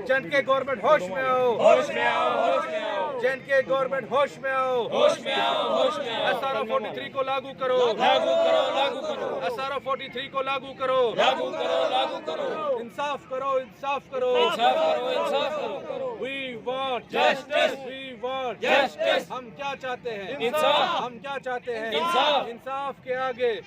जन के गवर्नमेंट होश में आओ, होश में आओ, होश में आओ। जन के गवर्नमेंट होश में आओ, होश में आओ, होश में आओ। SRO 43 को लागू करो, लागू करो, लागू करो। SRO 43 को लागू करो, लागू करो, लागू करो। इंसाफ करो, इंसाफ करो, इंसाफ करो, इंसाफ करो। We want justice, we want justice। हम क्या चाहते हैं? इंसाफ। हम क्या चाहते हैं? इंसाफ। इंसाफ के आगे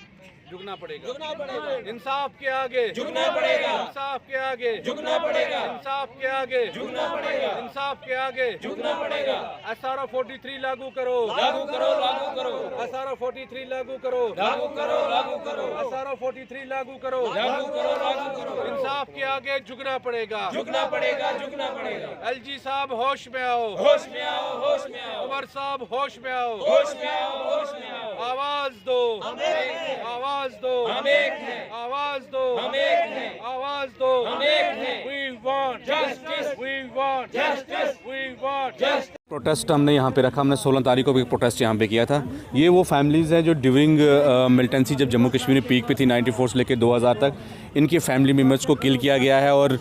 झुकना पड़ेगा, झुकना पड़ेगा। इंसाफ के आगे झुकना पड़ेगा, इंसाफ के आगे झुकना पड़ेगा, इंसाफ के आगे झुकना पड़ेगा, इंसाफ के आगे झुकना पड़ेगा। SRO 43 लागू करो, लागू करो, लागू करो। SRO 43 लागू करो, लागू करो, लागू करो। SRO 43 लागू करो, लागू करो, लागू करो। इंसाफ के आगे झुकना पड़ेगा, झुकना पड़ेगा, झुकना पड़ेगा। LG साहब होश में आओ, होश में आओ, होश में आओ। उमर साहब होश में आओ, होश में आओ, होश में आओ। आवाज दो, आवाज दो, हम एक हैं। आवाज दो, हम एक हैं। आवाज दो, हम एक हैं। We want justice, we want justice, we want justice। Protest हमने यहाँ पे रखा, हमने 16 तारीख को भी प्रोटेस्ट यहाँ पे किया था। ये वो फैमिलीज़ हैं जो ड्यूरिंग मिलिटेंसी जब जम्मू कश्मीर में पीक पे थी 94 से लेकर 2000 तक, इनके फैमिली मेम्बर्स को किल किया गया है और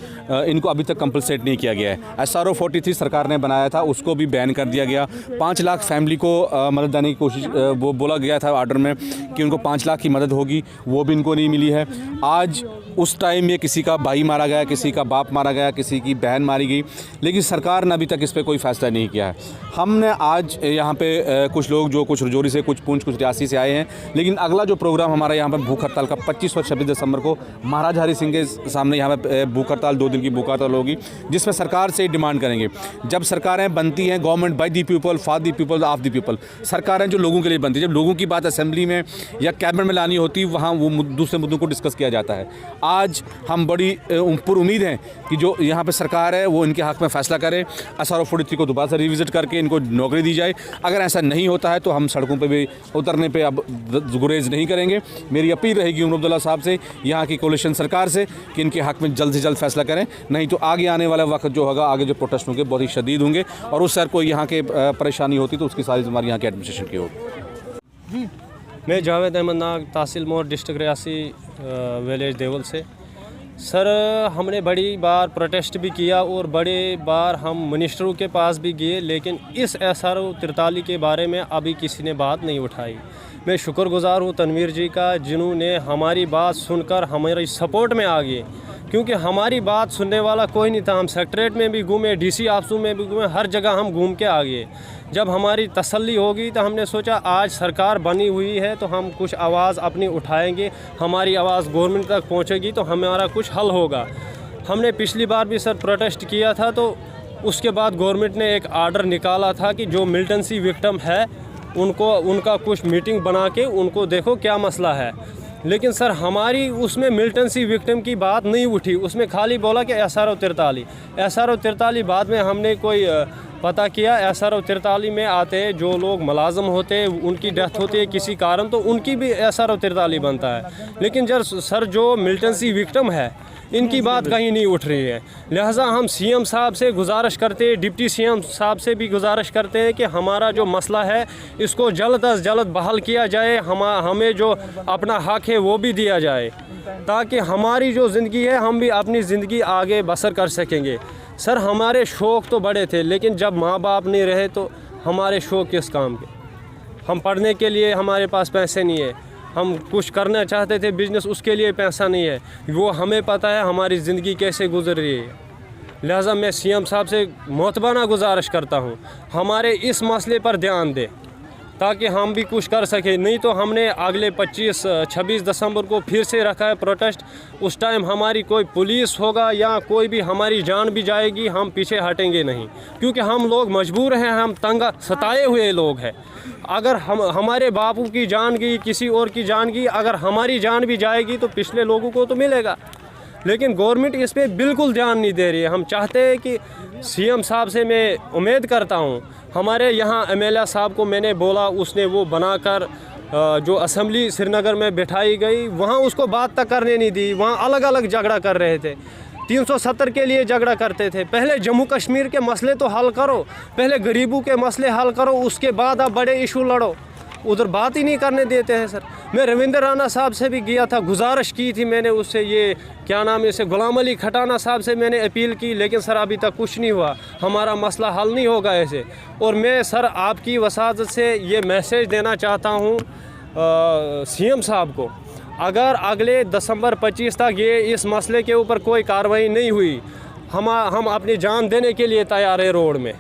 इनको अभी तक कंपलसेट नहीं किया गया है। SRO 43 सरकार ने बनाया था, उसको भी बैन कर दिया गया। 5 लाख फैमिली को मदद देने की कोशिश वो बोला गया था आर्डर में कि उनको 5 लाख की मदद होगी, वो भी इनको नहीं मिली है। आज उस टाइम में किसी का भाई मारा गया, किसी का बाप मारा गया, किसी की बहन मारी गई, लेकिन सरकार ने अभी तक इस पर कोई फ़ैसला नहीं किया है। हमने आज यहाँ पे कुछ लोग जो कुछ रजौरी से, कुछ पुंछ, कुछ रियासी से आए हैं, लेकिन अगला जो प्रोग्राम हमारा यहाँ पर भूख हड़ताल का 25 और 26 दिसंबर को महाराज हरि सिंह के सामने यहाँ पे भूख हड़ताल 2 दिन की भूख हड़ताल होगी, जिसमें सरकार से डिमांड करेंगे। जब सरकारें बनती हैं government by the people, for the people, of the people, सरकारें जो लोगों के लिए बनती है, जब लोगों की बात असेंबली में या कैबिनेट में लानी होती है, वहाँ वो दूसरे मुद्दों को डिस्कस किया जाता है। आज हम बड़ी उम्मीद हैं कि जो यहाँ पे सरकार है वो इनके हक़ में फ़ैसला करे, SRO 43 को दोबारा से रिविज़िट करके इनको नौकरी दी जाए। अगर ऐसा नहीं होता है तो हम सड़कों पे भी उतरने पे अब गुरेज नहीं करेंगे। मेरी अपील रहेगी उमर अब्दुल्ला साहब से, यहाँ की कोalition सरकार से, कि इनके हक़ में जल्द से जल्द फैसला करें, नहीं तो आगे आने वाला वक्त जो होगा, आगे जो प्रोटेस्ट होंगे बहुत ही शदीद होंगे और उस सर को यहाँ के परेशानी होती तो उसकी सारी जिम्मेदारी यहाँ के एडमिनिस्ट्रेशन की होगी। मैं जावेद अहमद नाग, तहसील मोर, डिस्ट्रिक्ट रियासी, विलेज देवल से। सर, हमने बड़ी बार प्रोटेस्ट भी किया और बड़े बार हम मिनिस्टरों के पास भी गए, लेकिन इस SRO 43 के बारे में अभी किसी ने बात नहीं उठाई। मैं शुक्रगुजार हूँ तनवीर जी का, जिन्होंने हमारी बात सुनकर हमारी सपोर्ट में आ गए, क्योंकि हमारी बात सुनने वाला कोई नहीं था। हम सेक्रेटरीट में भी घूमे, DC ऑफिसों में भी घूमे, हर जगह हम घूम के आ गए। जब हमारी तसल्ली होगी तो हमने सोचा आज सरकार बनी हुई है तो हम कुछ आवाज़ अपनी उठाएंगे, हमारी आवाज़ गवर्नमेंट तक पहुंचेगी तो हमारा कुछ हल होगा। हमने पिछली बार भी सर प्रोटेस्ट किया था, तो उसके बाद गवर्नमेंट ने एक आर्डर निकाला था कि जो मिलिटेंसी विक्टिम है उनका कुछ मीटिंग बना के उनको देखो क्या मसला है। लेकिन सर हमारी उसमें मिलिटेंसी विक्टिम की बात नहीं उठी, उसमें खाली बोला कि SRO 43 बाद में हमने कोई पता किया। SRO 43 में आते जो लोग मुलाजम होते हैं, उनकी डेथ होती है किसी कारण, तो उनकी भी SRO 43 बनता है। लेकिन जब सर जो मिलिटेंसी विक्टिम है इनकी बात कहीं नहीं उठ रही है। लिहाजा हम CM साहब से गुजारिश करते हैं, डिप्टी CM साहब से भी गुजारिश करते हैं कि हमारा जो मसला है इसको जल्द अज जल्द बहाल किया जाए, हमें जो अपना हक़ है वो भी दिया जाए, ताकि हमारी जो ज़िंदगी है हम भी अपनी ज़िंदगी आगे बसर कर सकेंगे। सर हमारे शौक़ तो बड़े थे, लेकिन जब माँ बाप नहीं रहे तो हमारे शौक़ किस काम के। हम पढ़ने के लिए हमारे पास पैसे नहीं है, हम कुछ करना चाहते थे बिज़नेस, उसके लिए पैसा नहीं है, वो हमें पता है हमारी ज़िंदगी कैसे गुजर रही है। लिहाजा मैं CM साहब से मोहतबाना गुजारिश करता हूँ हमारे इस मसले पर ध्यान दें, ताकि हम भी कुछ कर सकें। नहीं तो हमने अगले 25-26 दिसंबर को फिर से रखा है प्रोटेस्ट। उस टाइम हमारी कोई पुलिस होगा या कोई भी हमारी जान भी जाएगी, हम पीछे हटेंगे नहीं, क्योंकि हम लोग मजबूर हैं, हम तंग सताए हुए लोग हैं। अगर हमारे बापू की जान गई, किसी और की जान गई, अगर हमारी जान भी जाएगी तो पिछले लोगों को तो मिलेगा। लेकिन गवर्नमेंट इस पर बिल्कुल ध्यान नहीं दे रही है। हम चाहते हैं कि CM साहब से मैं उम्मीद करता हूँ, हमारे यहाँ MLA साहब को मैंने बोला, उसने वो बनाकर जो असेंबली श्रीनगर में बिठाई गई वहाँ उसको बात तक करने नहीं दी। वहाँ अलग अलग झगड़ा कर रहे थे, 370 के लिए झगड़ा करते थे। पहले जम्मू कश्मीर के मसले तो हल करो, पहले गरीबों के मसले हल करो, उसके बाद आप बड़े इशू लड़ो। उधर बात ही नहीं करने देते हैं सर। मैं रविंद्र राणा साहब से भी गया था, गुजारिश की थी मैंने उससे, ये क्या नाम है इसे, गुलाम अली खटाना साहब से मैंने अपील की, लेकिन सर अभी तक कुछ नहीं हुआ, हमारा मसला हल नहीं होगा ऐसे। और मैं सर आपकी वसादत से ये मैसेज देना चाहता हूँ सीएम साहब को, अगर अगले दिसंबर 25 तक ये इस मसले के ऊपर कोई कार्रवाई नहीं हुई, हम अपनी जान देने के लिए तैयार है रोड में।